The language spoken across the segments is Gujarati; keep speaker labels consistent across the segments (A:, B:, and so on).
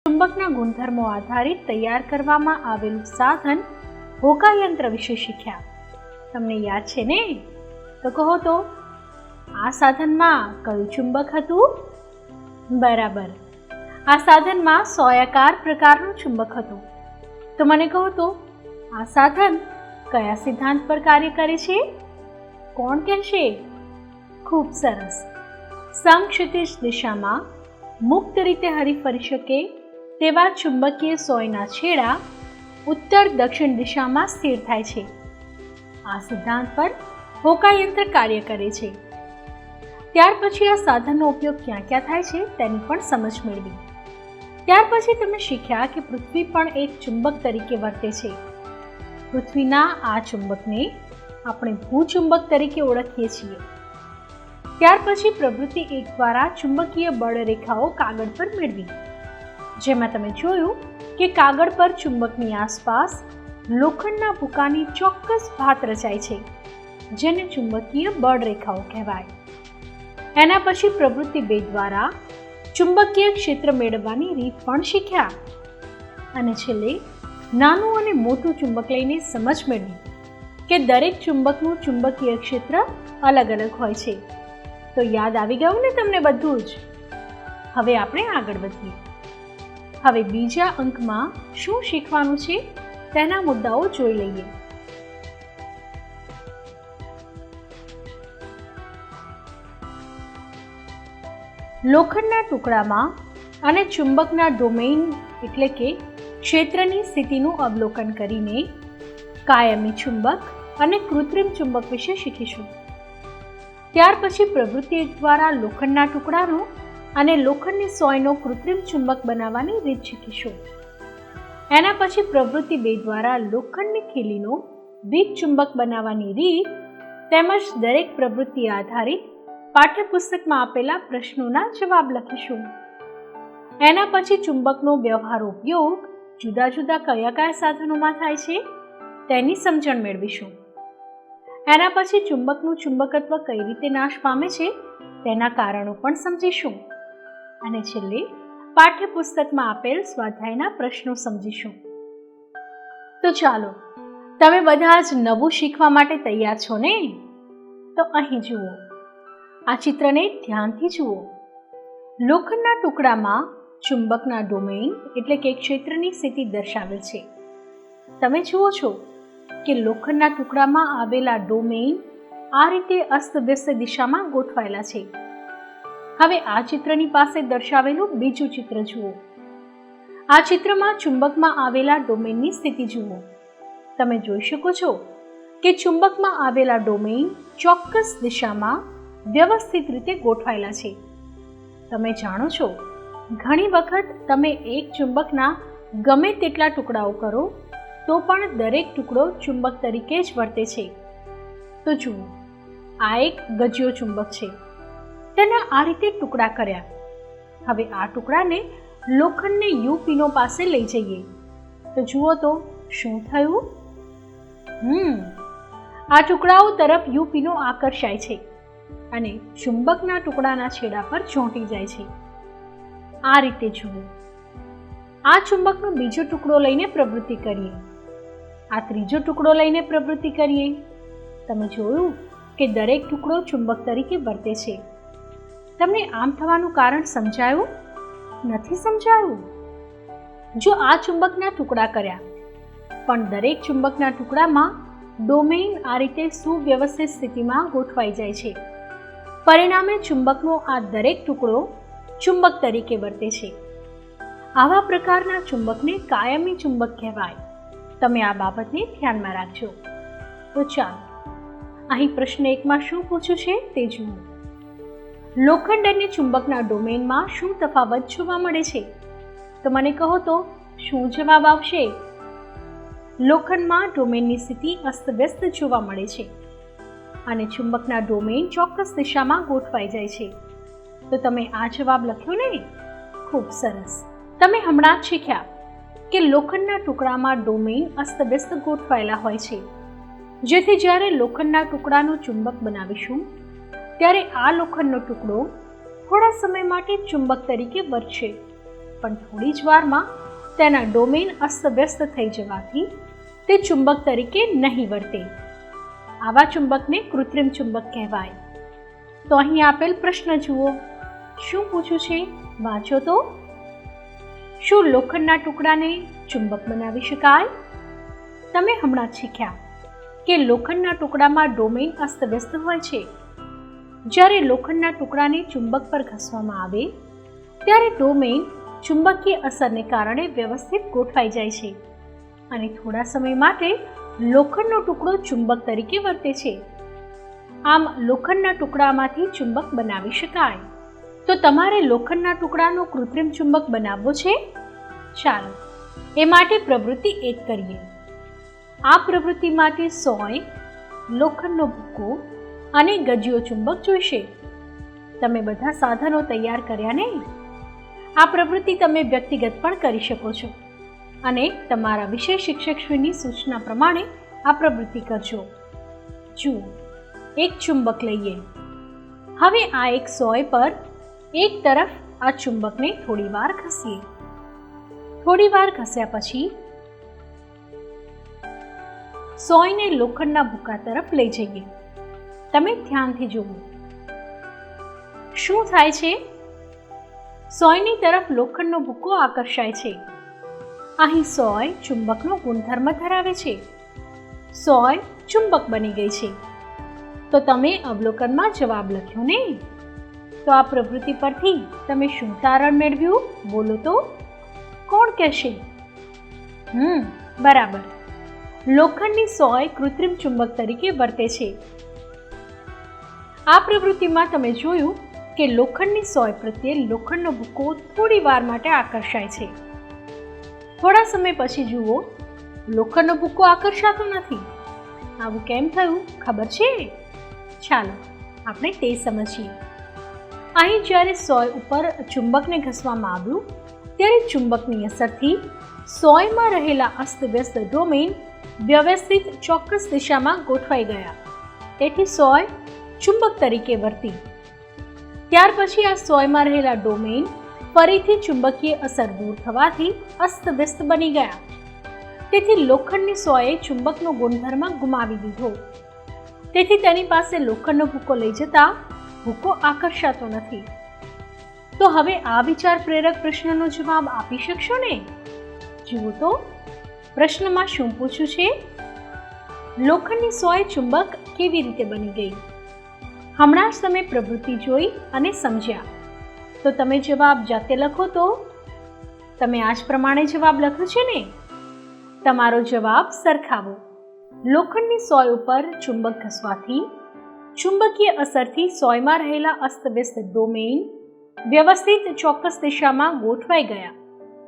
A: ચુંબકના ગુણધર્મો આધારિત તૈયાર કરવામાં આવેલું સાધન હોકાયંત્ર વિશે શીખ્યા. તમને યાદ છે ને? તો કહો તો, આ સાધનમાં કયું ચુંબક હતું? બરાબર, આ સાધનમાં સોયાકાર પ્રકારનું ચુંબક હતું. તો મને કહો તો, આ સાધન કયા સિદ્ધાંત પર કાર્ય કરે છે? કોણ કહેશે? ખૂબ સરસ. સમક્ષિતિજ દિશામાં મુક્ત રીતે હરીફરી શકે તેવા ચુંબકીય સોયના છેડા ઉત્તર દક્ષિણ દિશામાં સ્થિર થાય છે. આ સિદ્ધાંત પર હોકાયંત્ર કાર્ય કરે છે. ત્યાર પછી આ સાધનનો ઉપયોગ ક્યાં ક્યાં થાય છે તેની પણ સમજ મેળવી. ત્યાર પછી તમે શીખ્યા કે પૃથ્વી પણ એક ચુંબક તરીકે વર્તે છે. પૃથ્વીના આ ચુંબકને આપણે ભૂચુંબક તરીકે ઓળખીએ છીએ. ત્યાર પછી પ્રવૃત્તિ 1 દ્વારા ચુંબકીય બળ રેખાઓ કાગળ પર મેળવી, જેમાં તમે જોયું કે કાગળ પર ચુંબકની આસપાસ લોખંડના ભૂકાની ચોક્કસ ભાત રચાય છે, જેને ચુંબકીય બળ રેખાઓ કહેવાય. એના પછી પ્રવૃત્તિ 2 દ્વારા ચુંબકીય ક્ષેત્ર મેળવવાની રીત પણ શીખ્યા. અને છેલ્લે નાનું અને મોટું ચુંબક લઈને સમજ મેળવી કે દરેક ચુંબકનું ચુંબકીય ક્ષેત્ર અલગ અલગ હોય છે. તો યાદ આવી ગયું ને તમને બધું જ? હવે આપણે આગળ વધીએ. હવે બીજા અંકમાં શું શીખવાનું છે તેના મુદ્દાઓ જોઈ લઈએ. લોખંડના ટુકડામાં અને ચુંબકના ડોમેઇન એટલે કે ક્ષેત્રની સ્થિતિનું અવલોકન કરીને કાયમી ચુંબક અને કૃત્રિમ ચુંબક વિશે શીખીશું. ત્યાર પછી પ્રવૃત્તિ 1 દ્વારા લોખંડના ટુકડાનો અને લોખંડની સોયનો કૃત્રિમ ચુંબક બનાવવાની રીત શીખીશું. એના પછી પ્રવૃત્તિ 2 દ્વારા લોખંડની ખીલીનો વીજ ચુંબક બનાવવાની રીત તેમજ દરેક પ્રવૃત્તિ આધારિત પાઠ્યપુસ્તકમાં આપેલા પ્રશ્નોના જવાબ લખીશું. એના પછી ચુંબકનો વ્યવહાર ઉપયોગ જુદા જુદા કયા કયા સાધનોમાં થાય છે તેની સમજણ મેળવીશું. એના પછી ચુંબકનું ચુંબકત્વ કઈ રીતે નાશ પામે છે તેના કારણો પણ સમજીશું. અને છેલ્લે પાઠ્યપુસ્તકમાં આપેલ સ્વાધ્યાયના પ્રશ્નો સમજીશું. તો ચાલો, તમે બધા જ નવું શીખવા માટે તૈયાર છો ને? તો અહીં જુઓ, આ ચિત્રને ધ્યાનથી જુઓ. લોખંડના ટુકડામાં ચુંબકના ડોમેઇન એટલે કે ક્ષેત્રની સ્થિતિ દર્શાવેલ છે. તમે જુઓ છો કે લોખંડના ટુકડામાં આવેલા ડોમેઇન આ રીતે અસ્તવ્યસ્ત દિશામાં ગોઠવાયેલા છે. હવે આ ચિત્રની પાસે દર્શાવેલું બીજું ચિત્ર જુઓ. આ ચિત્રમાં ચુંબકમાં આવેલા ડોમેઇનની સ્થિતિ જુઓ. તમે જોઈ શકો છો કે ચુંબકમાં આવેલા ડોમેઇન ચોક્કસ દિશામાં વ્યવસ્થિત રીતે ગોઠવાયેલા છે. તમે જાણો છો, ઘણી વખત તમે એક ચુંબકના ગમે તેટલા ટુકડાઓ કરો તો પણ દરેક ટુકડો ચુંબક તરીકે જ વર્તે છે. તો જુઓ, આ એક ગજિયો ચુંબક છે. તેના આ રીતે ટુકડા કર્યા. હવે આ ટુકડાને લોખંડને યુ પિનો પાસે લઈ જઈએ તો જુઓ તો શું થયું? આ ટુકડાઓ તરફ યુ પિનો આકર્ષાય છે અને ચુંબકના ટુકડાના છેડા પર ચોંટી જાય છે. આ રીતે જુઓ. આ ચુંબકનો બીજો ટુકડો લઈને પ્રવૃત્તિ કરીએ. આ ત્રીજો ટુકડો લઈને પ્રવૃત્તિ કરીએ. તમે જોયું કે દરેક ટુકડો ચુંબક તરીકે વર્તે છે. તમને આમ થવાનું કારણ સમજાયું? નથી સમજાયું? જો આ ચુંબકના ટુકડા કર્યા, પણ દરેક ચુંબકના ટુકડામાં ડોમેઇન આ રીતે સુવ્યવસ્થિત સ્થિતિમાં ગોઠવાઈ જાય છે. પરિણામે ચુંબકનો આ દરેક ટુકડો ચુંબક તરીકે વર્તે છે. આવા પ્રકારના ચુંબકને કાયમી ચુંબક કહેવાય. તમે આ બાબતને ધ્યાનમાં રાખજો. તો ચાલો, અહીં પ્રશ્ન 1માં શું પૂછ્યું છે તે જુઓ. લોખંડ અને ચુંબકના ડોમેઇનમાં શું તફાવત જોવા મળે છે? તો મને કહો તો શું જવાબ આવશે? લોખંડમાં ડોમેઇનની સ્થિતિ અસ્તવ્યસ્ત જોવા મળે છે અને ચુંબકના ડોમેઇન ચોક્કસ દિશામાં ગોઠવાઈ જાય છે. તો તમે આ જવાબ લખ્યો ને? ખૂબ સરસ. તમે હમણાં જ શીખ્યા કે લોખંડના ટુકડામાં ડોમેઇન અસ્તવ્યસ્ત ગોઠવાયેલા હોય છે, જેથી જ્યારે લોખંડના ટુકડાનું ચુંબક બનાવીશું ત્યારે આ લોખંડનો ટુકડો થોડા સમય માટે ચુંબક તરીકે વર્તશે પણ થોડી જ વારમાં તેના ડોમેઇન અસ્તવ્યસ્ત થઈ જવાથી તે ચુંબક તરીકે નહીં વર્તે. આવા ચુંબકને કૃત્રિમ ચુંબક કહેવાય. તો અહીં આપેલ પ્રશ્ન જુઓ. શું પૂછ્યું છે? વાંચો તો. શું લોખંડના ટુકડાને ચુંબક બનાવી શકાય? તમે હમણાં જ શીખ્યા કે લોખંડના ટુકડામાં ડોમેઇન અસ્તવ્યસ્ત હોય છે. જ્યારે લોખંડના ટુકડાને ચુંબક પર ઘસવામાં આવે ત્યારે ડોમેઇન ચુંબકીય અસરને કારણે વ્યવસ્થિત ગોઠવાઈ જાય છે અને થોડા સમય માટે લોખંડનો ટુકડો ચુંબક તરીકે વર્તે છે. આમ લોખંડના ટુકડામાંથી ચુંબક બનાવી શકાય. તો તમારે લોખંડના ટુકડાનો કૃત્રિમ ચુંબક બનાવવો છે? ચાલો એ માટે પ્રવૃત્તિ 1 કરીએ. આ પ્રવૃત્તિ માટે સોય, લોખંડનો ભૂકો અને ગજિયો ચુંબક જોઈશે. તમે બધા સાધનો તૈયાર કર્યા ને? આ પ્રવૃત્તિ તમે વ્યક્તિગત પણ કરી શકો છો અને તમારા વિષય શિક્ષકશ્રીની સૂચના પ્રમાણે આ પ્રવૃત્તિ કરજો. જુઓ, એક ચુંબક લઈએ. હવે આ એક સોય પર એક તરફ આ ચુંબકને થોડી વાર ઘસીએ. થોડી વાર ઘસ્યા પછી સોયને લોખંડના ભૂકા તરફ લઈ જઈએ. તમે ધ્યાનથી જુઓ. શું થાય છે? સોયની તરફ લોખંડનો ભૂકો આકર્ષાય છે. અહીં સોય ચુંબકનો ગુણધર્મ ધરાવે છે. સોય ચુંબક બની ગઈ છે. તો તમે અવલોકનમાં જવાબ લખ્યો ને? તો આ પ્રવૃત્તિ પરથી તમે શું તારણ મેળવ્યું? બોલો તો. કોણ કહેશે? બરાબર. લોખંડની સોય કૃત્રિમ ચુંબક તરીકે વર્તે છે. આ પ્રવૃત્તિમાં તમે જોયું કે લોખંડની સોય પ્રત્યે લોખંડનો ભૂકો થોડી વાર માટે આકર્ષાય છે. થોડા સમય પછી જુઓ, લોખંડનો ભૂકો આકર્ષાતો નથી. આવું કેમ થયું ખબર છે? ચાલો આપણે તે સમજીએ. અહીં જ્યારે સોય ઉપર ચુંબકને ઘસવામાં આવ્યું ત્યારે ચુંબકની અસરથી સોયમાં રહેલા અસ્તવ્યસ્ત ડોમેઇન વ્યવસ્થિત ચોક્કસ દિશામાં ગોઠવાઈ ગયા. તેથી સોય ચુંબક તરીકે વર્તી. ત્યાર પછી આ સોયમાં રહેલા ડોમેઇન ફરીથી ચુંબકીય અસર દૂર થવાથી અસ્તવ્યસ્ત બની ગયા. તેથી લોખંડની સોયે ચુંબકનો ગુણધર્મ ગુમાવી દીધો. તેથી તેની પાસે લોખંડનો ભૂકો લઈ જતા ભૂકો આકર્ષાતો નથી. તો હવે આ વિચાર પ્રેરક પ્રશ્નનો જવાબ આપી શકશો ને? જુઓ તો, પ્રશ્નમાં શું પૂછ્યું છે? લોખંડની સોય ચુંબક કેવી રીતે બની ગઈ? હમણાં જ તમે પ્રવૃત્તિ જોઈ અને સમજ્યા. તો તમે જવાબ જાતે લખો તો. તમે આ જ પ્રમાણે જવાબ લખ્યો છે ને? તમારો જવાબ સરખાવો. લોખંડની સોય ઉપર ચુંબક ઘસવાથી ચુંબકીય અસરથી સોયમાં રહેલા અસ્તવ્યસ્ત ડોમેઇન વ્યવસ્થિત ચોક્કસ દિશામાં ગોઠવાઈ ગયા.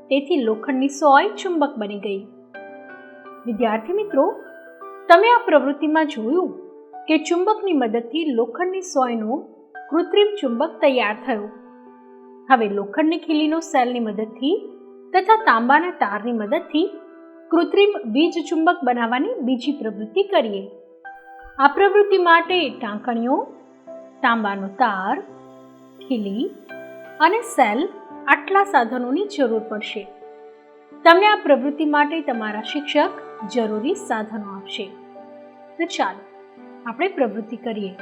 A: તેથી લોખંડની સોય ચુંબક બની ગઈ. વિદ્યાર્થી મિત્રો, તમે આ પ્રવૃત્તિમાં જોયું કે ચુંબકની મદદથી લોખંડની સોયનો કૃત્રિમ ચુંબક તૈયાર થયો. હવે લોખંડની ખીલીનો સેલની મદદથી તથા તાંબાના તારની મદદથી કૃત્રિમ વીજ ચુંબક બનાવવાની બીજી પ્રવૃત્તિ કરીએ. આ પ્રવૃત્તિ માટે ટાંકણીઓ, તાંબાનો તાર, ખીલી અને સેલ આટલા સાધનોની જરૂર પડશે. તમને આ પ્રવૃત્તિ માટે તમારા શિક્ષક જરૂરી સાધનો આપશે. તો ચાલો આપણે પ્રવૃત્તિ કરીએ.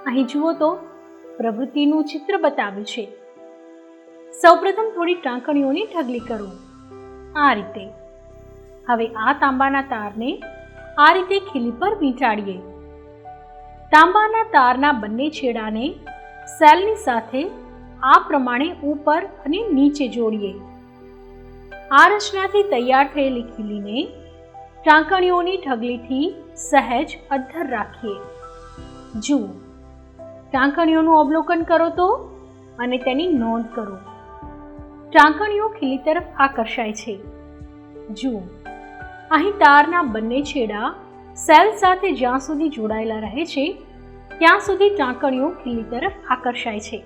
A: અહીં જુઓ તો, પ્રવૃત્તિનું ચિત્ર બતાવ્યું છે. સૌપ્રથમ થોડી ટાંકણીઓની ઢગલી કરો. આ રીતે. હવે આ તાંબાના તારને આ રીતે ખીલી પર વીંટાળીએ. તાંબાના તારના બંને છેડાને સેલની સાથે આ પ્રમાણે ઉપર અને નીચે જોડીએ. આ રચનાથી તૈયાર થયેલી ખીલીને ટાંકણીઓની ઢગલીથી સહેજ અદ્ધર રાખીએ. જુઓ, ટાંકણીઓનું અવલોકન કરો તો અને તેની નોંધ કરો. ટાંકણીઓ ખીલી તરફ આકર્ષાય છે. જુઓ, અહીં તારના બંને છેડા સેલ સાથે જ્યાં સુધી જોડાયેલા રહે છે ત્યાં સુધી ટાંકણીઓ ખીલી તરફ આકર્ષાય છે.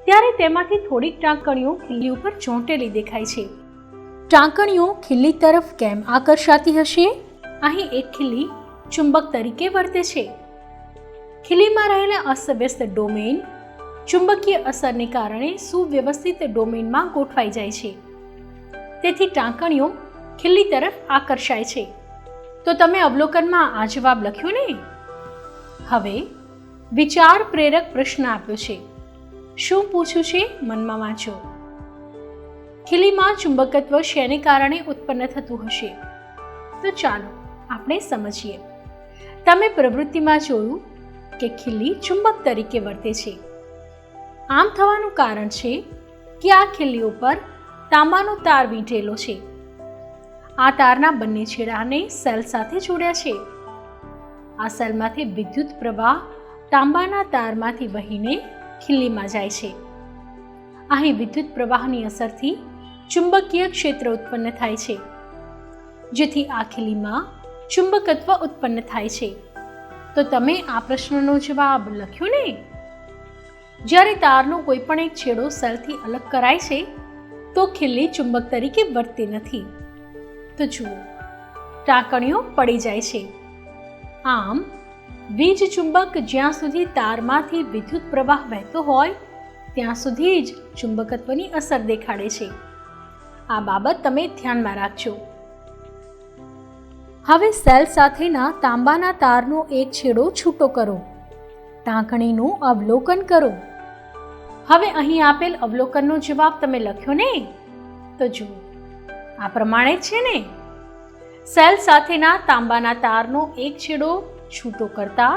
A: ત્યારે તેમાંથી થોડીક ટાંકણીઓ ખીલી ઉપર ચોંટેલી દેખાય છે. ટાંકણીઓ ખીલી તરફ કેમ આકર્ષાતી હશે? અહીં એક ખીલી ચુંબક તરીકે વર્તે છે. ખીલીમાં રહેલા અસ્તવ્યસ્ત ડોમેઇન ચુંબકીય અસરને કારણે સુવ્યવસ્થિત ડોમેનમાં ગોઠવાઈ જાય છે. તેથી ટાંકણીઓ ખીલ્લી તરફ આકર્ષાય છે. તો તમે અવલોકનમાં આ જવાબ લખ્યો ને? હવે વિચાર પ્રેરક પ્રશ્ન આપ્યો છે. શું પૂછ્યું છે? મનમાં વાંચો. ખીલીમાં ચુંબકત્વ શેને કારણે ઉત્પન્ન થતું હશે? તો ચાલો આપણે સમજીએ. તમે પ્રવૃત્તિમાં જોયું કે ખીલી ચુંબક તરીકે વર્તે છે. આમ થવાનું કારણ છે કે આ ખીલી ઉપર તાંબાનો તાર વીંટેલો છે. આ તારના બંને છેડાને સેલ સાથે જોડ્યા છે. આ સેલમાંથી વિદ્યુત પ્રવાહ તાંબાના તારમાંથી વહીને ખીલીમાં જાય છે. અહીં વિદ્યુત પ્રવાહની અસરથી ચુંબકીય ક્ષેત્ર ઉત્પન્ન થાય છે, જેથી આ ખીલીમાં ચુંબકત્વ ઉત્પન્ન થાય છે. તો તમે આ પ્રશ્નનો જવાબ લખ્યો ને? જ્યારે તારનો કોઈ પણ એક છેડો સેલથી અલગ કરાય છે તો ખીલી ચુંબક તરીકે વર્તતી નથી. તો જુઓ, ટાંકણીઓ પડી જાય છે. આમ વીજ ચુંબક જ્યાં સુધી તારમાંથી વિદ્યુત પ્રવાહ વહેતો હોય ત્યાં સુધી જ ચુંબકત્વની અસર દેખાડે છે. આ બાબત તમે ધ્યાનમાં રાખજો. હવે સેલ સાથેના તાંબાના તારનો એક છેડો છૂટો કરો. ટાંકણીનું અવલોકન કરો. હવે અહીં આપેલ અવલોકનનો જવાબ તમે લખ્યો ને? તો જુઓ, આ પ્રમાણે છે ને. સેલ સાથેના તાંબાના તારનો એક છેડો છૂટો કરતા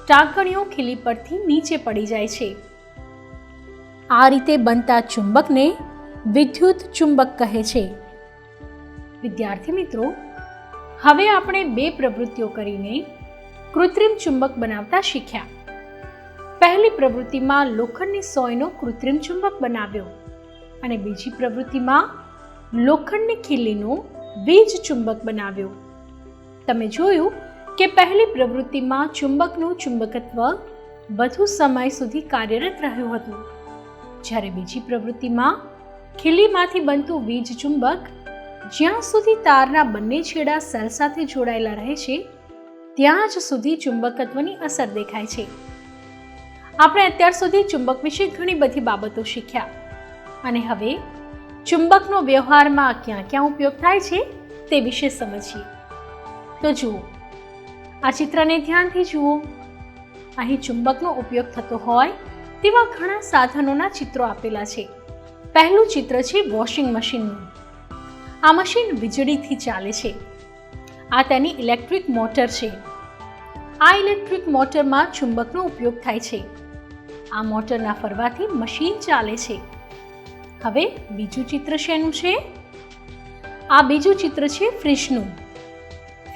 A: ટાંકણીઓ ખીલી પરથી નીચે પડી જાય છે. આ રીતે બનતા ચુંબકને વિદ્યુત ચુંબક કહે છે. વિદ્યાર્થી મિત્રો, હવે આપણે બે પ્રવૃત્તિઓ કરીને કૃત્રિમ ચુંબક બનાવતા શીખ્યા. પહેલી પ્રવૃત્તિમાં લોખંડની સોયનો કૃત્રિમ ચુંબક બનાવ્યો અને બીજી પ્રવૃત્તિમાં લોખંડની ખીલીનો વીજ ચુંબક બનાવ્યો. તમે જોયું કે પહેલી પ્રવૃત્તિમાં ચુંબકનું ચુંબકત્વ વધુ સમય સુધી કાર્યરત રહ્યું હતું, જ્યારે બીજી પ્રવૃત્તિમાં ખીલીમાંથી બનતું વીજ ચુંબક જ્યાં સુધી તારના બંને છેડા સેલ સાથે જોડાયેલા રહે છે ત્યાં જ સુધી ચુંબકત્વની અસર દેખાય છે. આપણે અત્યાર સુધી ચુંબક વિશે ઘણી બધી બાબતો શીખ્યા અને હવે ચુંબકનો વ્યવહારમાં ક્યાં ક્યાં ઉપયોગ થાય છે તે વિશે સમજીએ. તો જુઓ, આ ચિત્રને ધ્યાનથી જુઓ. અહીં ચુંબકનો ઉપયોગ થતો હોય તેવા ઘણા સાધનોના ચિત્રો આપેલા છે. પહેલું ચિત્ર છે વોશિંગ મશીનનું. આ મશીન વીજળીથી ચાલે છે. આ તેની ઇલેક્ટ્રિક મોટર છે. આ ઇલેક્ટ્રિક મોટરમાં ચુંબકનો ઉપયોગ થાય છે. આ મોટરના ફરવાથી મશીન ચાલે છે. હવે બીજું ચિત્ર શેનું છે? આ બીજું ચિત્ર છે ફ્રીજનું.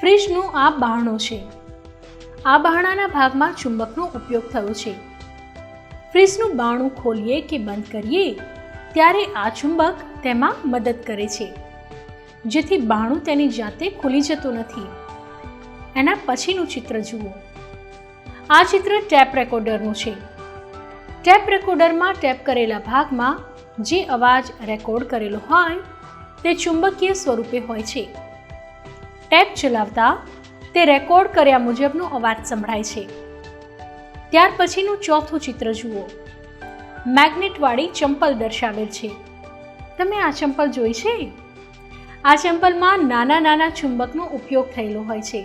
A: ફ્રીજનું આ બારણું છે. આ બારણાના ભાગમાં ચુંબકનો ઉપયોગ થયો છે. ફ્રીજનું બારણું ખોલીએ કે બંધ કરીએ ત્યારે આ ચુંબક તેમાં મદદ કરે છે, જેથી બારણું તેની જાતે ખુલી જતું નથી. એના પછીનું ચિત્ર જુઓ. આ ચિત્ર ટેપ રેકોર્ડરનું છે. ટેપ રેકોર્ડરમાં ટેપ કરેલા ભાગમાં જે અવાજ રેકોર્ડ કરેલો હોય તે ચુંબકીય સ્વરૂપે હોય છે. ટેપ ચલાવતા તે રેકોર્ડ કર્યા મુજબનો અવાજ સંભળાય છે. ત્યાર પછીનું ચોથું ચિત્ર જુઓ. મેગ્નેટવાળી ચંપલ દર્શાવેલ છે. તમે આ ચંપલ જોઈ છે? આ ચંપલમાં નાના નાના ચુંબકનો ઉપયોગ થયેલો હોય છે.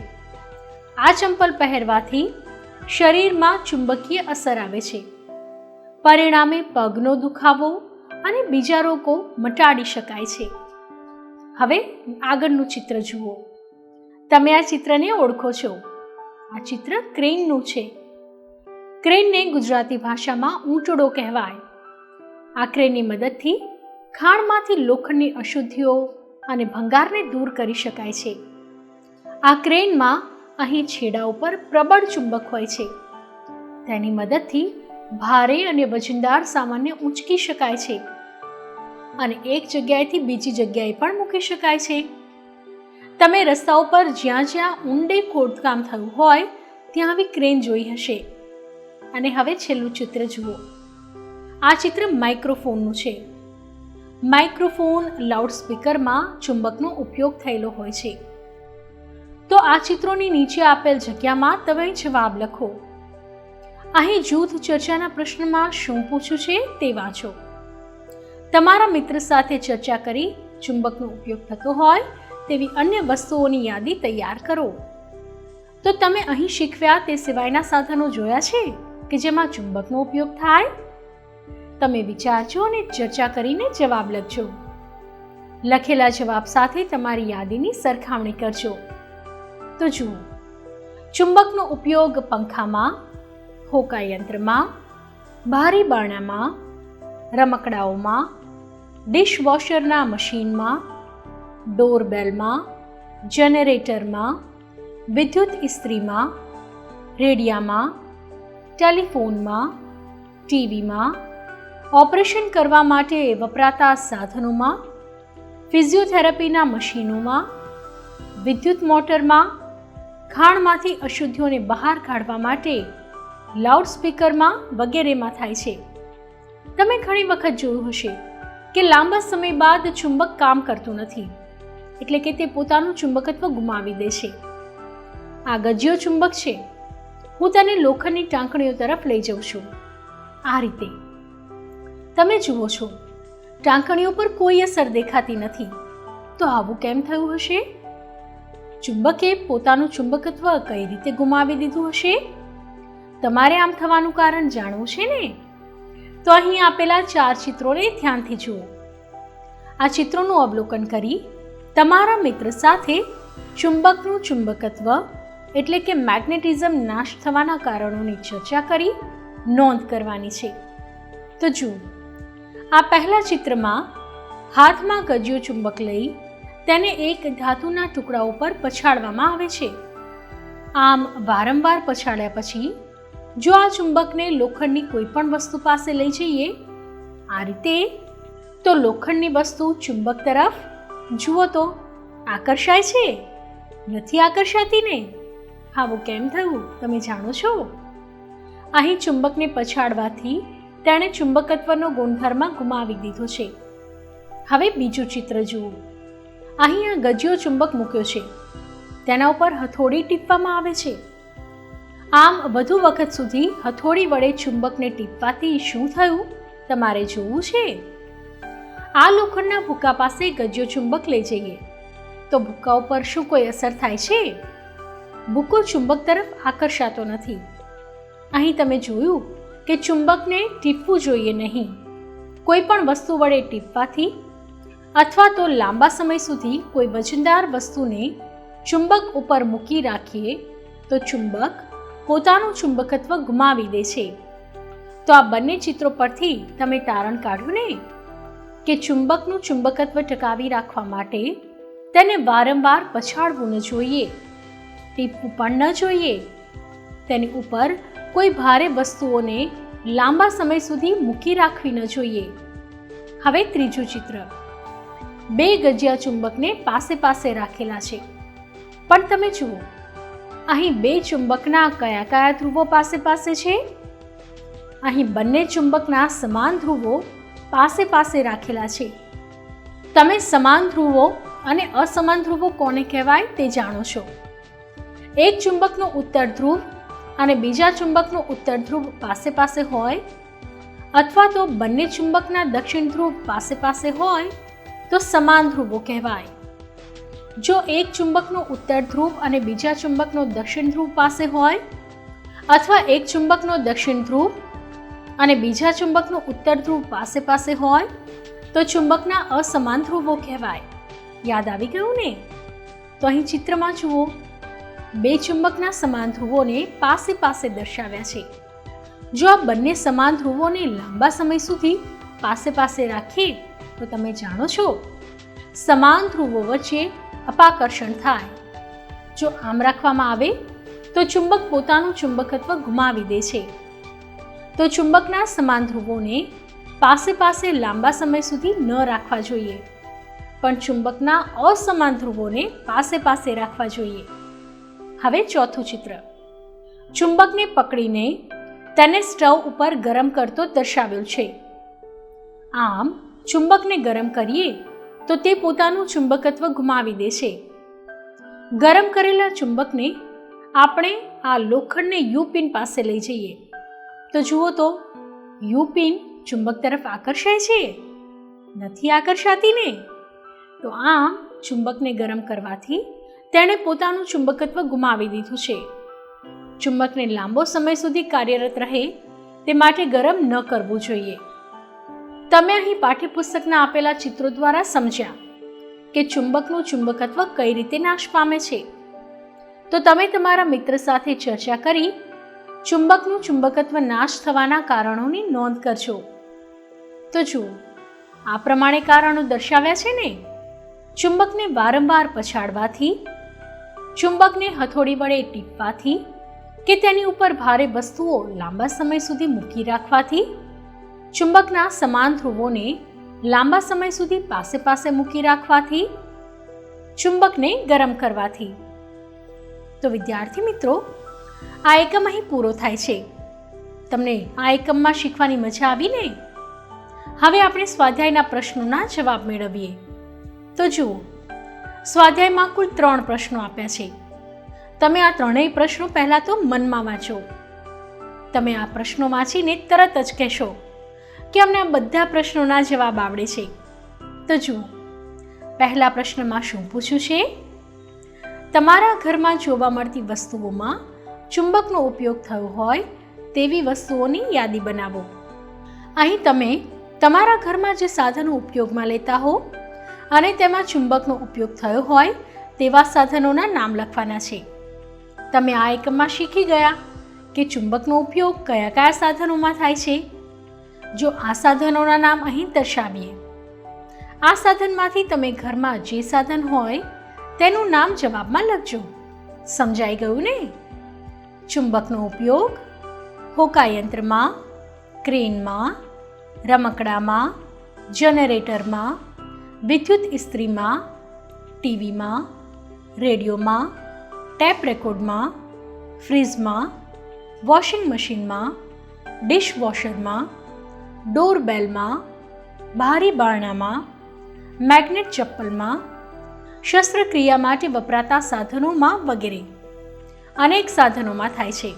A: આ ચંપલ પહેરવાથી શરીરમાં ચુંબકીય અસર આવે છે. પરિણામે પગનો દુખાવો અને બીજા રોગો મટાડી શકાય છે. હવે આગળનું ચિત્ર જુઓ. તમે આ ચિત્રને ઓળખો છો. આ ચિત્ર ક્રેનનું છે. ક્રેનને ગુજરાતી ભાષામાં ઊંટડો કહેવાય. આ ક્રેનની મદદથી ખાણમાંથી લોખંડની અશુદ્ધિઓ અને ભંગારને દૂર કરી શકાય છે. આ ક્રેનમાં અહીં છેડા ઉપર પ્રબળ ચુંબક હોય છે. તેની મદદથી ભારે અને વજનદાર સામાનને ઊંચકી શકાય છે અને એક જગ્યાએથી બીજી જગ્યાએ પણ મૂકી શકાય છે. તમે રસ્તાઓ પર જ્યાં જ્યાં ઊંડે ખોદકામ થયું હોય ત્યાં આવી ક્રેન જોઈ હશે. અને હવે છેલ્લું ચિત્ર જુઓ. આ ચિત્ર માઇક્રોફોનનું છે. માઇક્રોફોન લાઉડસ્પીકરમાં ચુંબકનો ઉપયોગ થયેલો હોય છે. તો આ ચિત્રોની નીચે આપેલ જગ્યામાં તમે જવાબ લખો. અહીં જૂથ ચર્ચાના પ્રશ્નમાં શું પૂછ્યું છે તે વાંચો. તમારા મિત્ર સાથે ચર્ચા કરી ચુંબકનો ઉપયોગ થતો હોય તેવી અન્ય વસ્તુઓની યાદી તૈયાર કરો. તો તમે અહીં શીખવ્યા તે સિવાયના સાધનો જોયા છે કે જેમાં ચુંબકનો ઉપયોગ થાય? તમે વિચારજો અને ચર્ચા કરીને જવાબ લખજો. લખેલા જવાબ સાથે તમારી યાદીની સરખામણી કરજો. તો જુઓ, ચુંબકનો ઉપયોગ પંખામાં, હોકાયંત્રમાં, ભારી બારણામાં, રમકડાઓમાં, ડિશવોશરના મશીનમાં, ડોરબેલમાં, જનરેટરમાં, વિદ્યુત ઇસ્ત્રીમાં, રેડિયામાં, ટેલિફોનમાં, ટીવીમાં, ઓપરેશન કરવા માટે વપરાતા સાધનોમાં, ફિઝિયોથેરાપીના મશીનોમાં, વિદ્યુત મોટરમાં, ખાણમાંથી અશુદ્ધિઓને બહાર કાઢવા માટે લાઉડસ્પીકરમાં વગેરેમાં થાય છે. તમે ઘણી વખત જોયું હશે કે લાંબા સમય બાદ ચુંબક કામ કરતું નથી, એટલે કે તે પોતાનું ચુંબકત્વ ગુમાવી દે છે. આ ગજિયો ચુંબક છે. હું તેને લોખંડની ટાંકણીઓ તરફ લઈ જાઉં છું. આ રીતે તમે જુઓ છો, ટાંકણીઓ પર કોઈ અસર દેખાતી નથી. તો આવું કેમ થયું હશે? ચુંબકે પોતાનું ચુંબકત્વ કઈ રીતે ગુમાવી દીધું હશે? તમારે આમ થવાનું કારણ જાણવું છે ને? તો અહીં આપેલા 4 ચિત્રોને ધ્યાનથી જુઓ. આ ચિત્રોનું અવલોકન કરી તમારા મિત્ર સાથે ચુંબકનું ચુંબકત્વ એટલે કે મેગ્નેટિઝમ નાશ થવાના કારણોની ચર્ચા કરી નોંધ કરવાની છે. તો જુઓ, આ પહેલા ચિત્રમાં હાથમાં ગજિયો ચુંબક લઈ તેને એક ધાતુના ટુકડા ઉપર પછાડવામાં આવે છે. આમ વારંવાર પછાડ્યા પછી જો આ ચુંબકને લોખંડની કોઈ પણ વસ્તુ પાસે લઈ જઈએ આ રીતે, તો લોખંડની વસ્તુ ચુંબક તરફ જુઓ તો આકર્ષાય છે? નથી આકર્ષાતી ને? આવું કેમ થયું તમે જાણો છો? અહીં ચુંબકને પછાડવાથી તેણે ચુંબકત્વનો ગુણધર્મ ગુમાવી દીધો છે. હવે બીજું ચિત્ર જુઓ. અહીં આ ગજિયો ચુંબક મૂક્યો છે, તેના ઉપર હથોડી ટીપવામાં આવે છે. આમ વધુ વખત સુધી હથોડી વડે ચુંબકને ટીપવાથી શું થયું તમારે જોવું છે. આ લોખંડના ભૂકા પાસે ગજિયો ચુંબક લઈ જઈએ તો ભૂકા ઉપર શું કોઈ અસર થાય છે? ભૂકો ચુંબક તરફ આકર્ષાતો નથી. અહીં તમે જોયું કે ચુંબકને ટીપવું જોઈએ નહીં. કોઈ પણ વસ્તુ વડે ટીપવાથી અથવા તો લાંબા સમય સુધી કોઈ વજનદાર વસ્તુને ચુંબક ઉપર મૂકી રાખીએ તો ચુંબક પોતાનું ચુંબકત્વ ગુમાવી દે છે. તો આ બંને ચિત્રો પરથી તમે તારણ કાઢ્યું ને કે ચુંબકનું ચુંબકત્વ ટકાવી રાખવા માટે તેને વારંવાર પછાડવું ન જોઈએ, ટીપવું પણ ન જોઈએ. તેની ઉપર કોઈ ભારે વસ્તુઓને લાંબા સમય સુધી મૂકી રાખવી ન જોઈએ. હવે ત્રીજું ચિત્ર. 2 ગજિયા ચુંબકને પાસે પાસે રાખેલા છે. પણ તમે જુઓ, અહીં 2 ચુંબકના કયા કયા ધ્રુવો પાસે પાસે છે? અહીં બંને ચુંબકના સમાન ધ્રુવો પાસે પાસે રાખેલા છે. તમે સમાન ધ્રુવો અને અસમાન ધ્રુવો કોને કહેવાય તે જાણો છો. એક ચુંબકનો ઉત્તર ધ્રુવ અને બીજા ચુંબકનો ઉત્તર ધ્રુવ પાસે પાસે હોય અથવા તો બંને ચુંબકના દક્ષિણ ધ્રુવ પાસે પાસે હોય તો સમાન ધ્રુવો કહેવાય. જો એક ચુંબકનો ઉત્તર ધ્રુવ અને બીજા ચુંબકનો દક્ષિણ ધ્રુવ પાસે હોય અથવા એક ચુંબકનો દક્ષિણ ધ્રુવ અને બીજા ચુંબકનો ઉત્તર ધ્રુવ પાસે પાસે હોય તો ચુંબકના અસમાન ધ્રુવો કહેવાય. યાદ આવી ગયું ને? તો અહીં ચિત્રમાં જુઓ, 2 ચુંબકના સમાન ધ્રુવોને પાસે પાસે દર્શાવ્યા છે. જો આ બંને સમાન ધ્રુવોને લાંબા સમય સુધી પાસે પાસે રાખીએ તો તમે જાણો છો સમાન ધ્રુવો વચ્ચે અપાકર્ષણ થાય. જો આમ રાખવામાં આવે તો ચુંબક પોતાનું ચુંબકત્વ ગુમાવી દે છે. તો ચુંબકના સમાન ધ્રુવોને પાસે પાસે લાંબા સમય સુધી ન રાખવા જોઈએ, પણ ચુંબકના અસમાન ધ્રુવોને પાસે પાસે રાખવા જોઈએ. હવે ચોથું ચિત્ર. ચુંબકને પકડીને તેને સ્ટવ ઉપર ગરમ કરતો દર્શાવેલ છે. આમ ચુંબકને ગરમ કરીએ તો તે પોતાનું ચુંબકત્વ ગુમાવી દે છે. ગરમ કરેલા ચુંબકને આપણે આ લોખંડને યુ પિન પાસે લઈ જઈએ તો જુઓ તો યુ પિન ચુંબક તરફ આકર્ષાય છે? નથી આકર્ષાતી ને. તો આમ ચુંબકને ગરમ કરવાથી તેણે પોતાનું ચુંબકત્વ ગુમાવી દીધું છે. ચુંબકને લાંબો સમય સુધી કાર્યરત રહે તે માટે ગરમ ન કરવું જોઈએ. તમે અહીં પાઠ્યપુસ્તકના આપેલા ચિત્રો દ્વારા સમજ્યા કે ચુંબકનું ચુંબકત્વ કઈ રીતે નાશ પામે છે. તો તમે તમારા મિત્ર સાથે ચર્ચા કરી ચુંબકનું ચુંબકત્વ નાશ થવાના કારણોની નોંધ કરજો. તો જુઓ, આ પ્રમાણે કારણો દર્શાવ્યા છે ને. ચુંબકને વારંવાર પછાડવાથી, ચુંબકને હથોડી વડે ટીપવાથી કે તેની ઉપર ભારે વસ્તુઓ લાંબા સમય સુધી મૂકી રાખવાથી, ચુંબકના સમાન ધ્રુવોને લાંબા સમય સુધી પાસે પાસે મૂકી રાખવાથી, ચુંબકને ગરમ કરવાથી. તો વિદ્યાર્થી મિત્રો, આ એકમ અહીં પૂરો થાય છે. તમને આ એકમમાં શીખવાની મજા આવી ને? હવે આપણે સ્વાધ્યાયના પ્રશ્નોના જવાબ મેળવીએ. તો જુઓ, સ્વાધ્યાયમાં કુલ 3 પ્રશ્નો આપ્યા છે. તમે આ 3 પ્રશ્નો પહેલા તો મનમાં વાંચો. તમે આ પ્રશ્નો વાંચીને તરત જ કહેશો કે અમને આ બધા પ્રશ્નોના જવાબ આવડે છે. તો જુઓ, પહેલા પ્રશ્નમાં શું પૂછ્યું છે? તમારા ઘરમાં જોવા મળતી વસ્તુઓમાં ચુંબકનો ઉપયોગ થયો હોય તેવી વસ્તુઓની યાદી બનાવો. અહીં તમે તમારા ઘરમાં જે સાધનો ઉપયોગમાં લેતા હો અને તેમાં ચુંબકનો ઉપયોગ થયો હોય તેવા સાધનોના નામ લખવાના છે. તમે આ એકમમાં શીખી ગયા કે ચુંબકનો ઉપયોગ કયા કયા સાધનોમાં થાય છે. જો આ સાધનોના નામ અહીં દર્શાવીએ. આ સાધનમાંથી તમે ઘરમાં જે સાધન હોય તેનું નામ જવાબમાં લખજો. સમજાઈ ગયું ને? ચુંબકનો ઉપયોગ હોકાયંત્રમાં, ક્રેનમાં, રમકડામાં, જનરેટરમાં, વિદ્યુત ઇસ્ત્રીમાં, ટીવીમાં, રેડિયોમાં, ટેપ રેકોર્ડમાં, ફ્રીજમાં, વોશિંગ મશીનમાં, ડિશવોશરમાં, ડોરબેલમાં, બારી બારણામાં, મેગ્નેટ ચપ્પલમાં, શસ્ત્રક્રિયા માટે વપરાતા સાધનોમાં વગેરે અનેક સાધનોમાં થાય છે.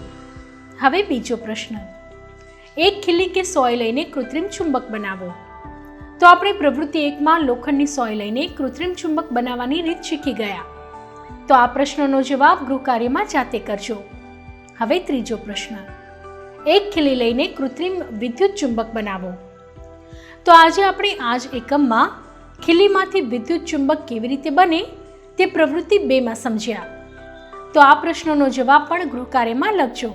A: હવે બીજો પ્રશ્ન. એક ખીલી કે સોય લઈને કૃત્રિમ ચુંબક બનાવો. તો આપણે પ્રવૃત્તિ 1માં લોખંડની સોય લઈને કૃત્રિમ ચુંબક બનાવવાની રીત શીખી ગયા. તો આ પ્રશ્નનો જવાબ ગૃહકાર્યમાં જાતે કરજો. હવે ત્રીજો પ્રશ્ન. એક ખીલી લઈને કૃત્રિમ વિદ્યુત ચુંબક બનાવો. તો આજે આપણે આ જ એકમમાં ખીલીમાંથી વિદ્યુત ચુંબક કેવી રીતે બને તે પ્રવૃત્તિ 2માં સમજ્યા. તો આ પ્રશ્નનો જવાબ પણ ગૃહકાર્યમાં લખજો.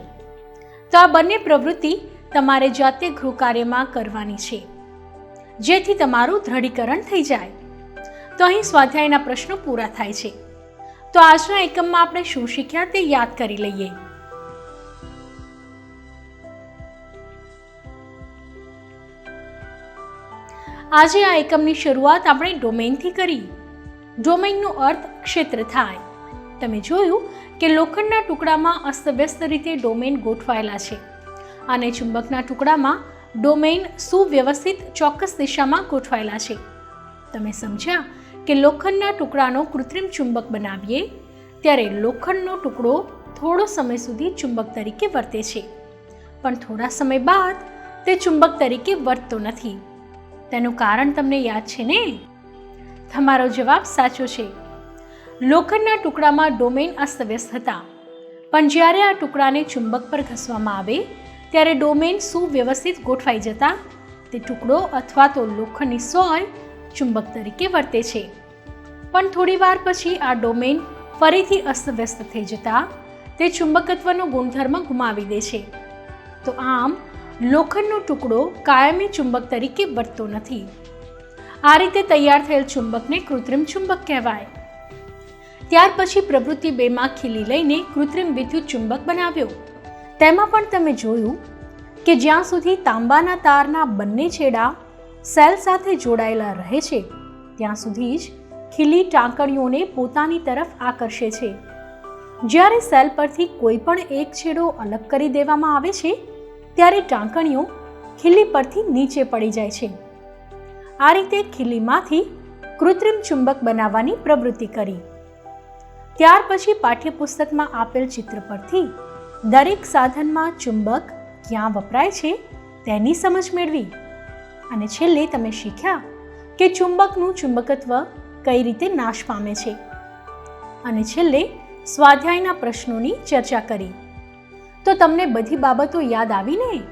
A: તો આ બંને પ્રવૃત્તિ તમારે જાતે ગૃહકાર્યમાં કરવાની છે, જેથી તમારું દ્રઢીકરણ થઈ જાય. તો અહીં સ્વાધ્યાયના પ્રશ્નો પૂરા થાય છે. તો આજના એકમમાં આપણે શું શીખ્યા તે યાદ કરી લઈએ. આજે આ એકમની શરૂઆત આપણે ડોમેઇનથી કરી. ડોમેઇનનો અર્થ ક્ષેત્ર થાય. તમે જોયું કે લોખંડના ટુકડામાં અસ્તવ્યસ્ત રીતે ડોમેઇન ગોઠવાયેલા છે અને ચુંબકના ટુકડામાં ડોમેઇન સુવ્યવસ્થિત ચોક્કસ દિશામાં ગોઠવાયેલા છે. તમે સમજ્યા કે લોખંડના ટુકડાનો કૃત્રિમ ચુંબક બનાવીએ ત્યારે લોખંડનો ટુકડો થોડો સમય સુધી ચુંબક તરીકે વર્તે છે, પણ થોડા સમય બાદ તે ચુંબક તરીકે વર્તતો નથી. તેનું કારણ તમને યાદ છે ને? તમારો જવાબ સાચો છે. લોખંડના ટુકડામાં ડોમેઇન અસ્તવ્યસ્ત હતા, પણ જ્યારે આ ટુકડાને ચુંબક પર ઘસવામાં આવે ત્યારે ડોમેઇન સુવ્યવસ્થિત ગોઠવાઈ જતા તે ટુકડો અથવા તો લોખંડની સોય ચુંબક તરીકે વર્તે છે. પણ થોડી વાર પછી આ ડોમેઇન ફરીથી અસ્તવ્યસ્ત થઈ જતા તે ચુંબકત્વનો ગુણધર્મ ગુમાવી દે છે. તો આમ લોખંડનો ટુકડો કાયમી ચુંબક તરીકે વર્તતો નથી. આ રીતે તૈયાર થયેલ ચુંબકને કૃત્રિમ ચુંબક કહેવાય. ત્યાર પછી પ્રવૃત્તિ 2માં ખીલી લઈને કૃત્રિમ વિદ્યુત ચુંબક બનાવ્યો. તેમાં પણ તમે જોયું કે જ્યાં સુધી તાંબાના તારના બંને છેડા સેલ સાથે જોડાયેલા રહે છે ત્યાં સુધી જ ખીલી ટાંકણીઓને પોતાની તરફ આકર્ષે છે. જ્યારે સેલ પરથી કોઈ પણ એક છેડો અલગ કરી દેવામાં આવે છે ત્યારે ટાંકણીઓ ખીલી પરથી નીચે પડી જાય છે. આ રીતે ખીલીમાંથી કૃત્રિમ ચુંબક બનાવવાની પ્રવૃત્તિ કરી. ત્યાર પછી પાઠ્યપુસ્તકમાં આપેલ ચિત્ર પરથી દરેક સાધનમાં ચુંબક ક્યાં વપરાય છે તેની સમજ મેળવી. અને છેલ્લે તમે શીખ્યા કે ચુંબકનું ચુંબકત્વ કઈ રીતે નાશ પામે છે. અને છેલ્લે સ્વાધ્યાયના પ્રશ્નોની ચર્ચા કરી. તો તમને બધી બાબતો યાદ આવી ને?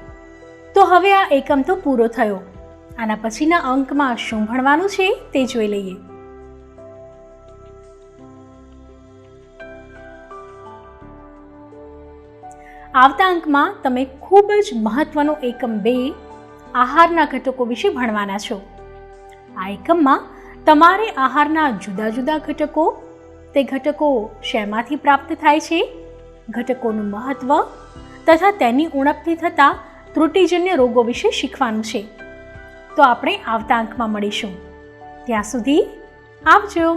A: તો હવે આ એકમ તો પૂરો થયો. આના પછીના અંકમાં શું ભણવાનું છે તે જોઈ લઈએ. આવતા અંકમાં તમે ખૂબ જ મહત્વનો એકમ 2 આહારના ઘટકો વિશે ભણવાના છો. આ એકમમાં તમારે આહારના જુદા જુદા ઘટકો, તે ઘટકો શેમાંથી પ્રાપ્ત થાય છે, ઘટકોનું મહત્વ તથા તેની ઉણપથી થતા ત્રુટિજન્ય રોગો વિશે શીખવાનું છે. તો આપણે આવતા અંકમાં મળીશું. ત્યાં સુધી આવજો.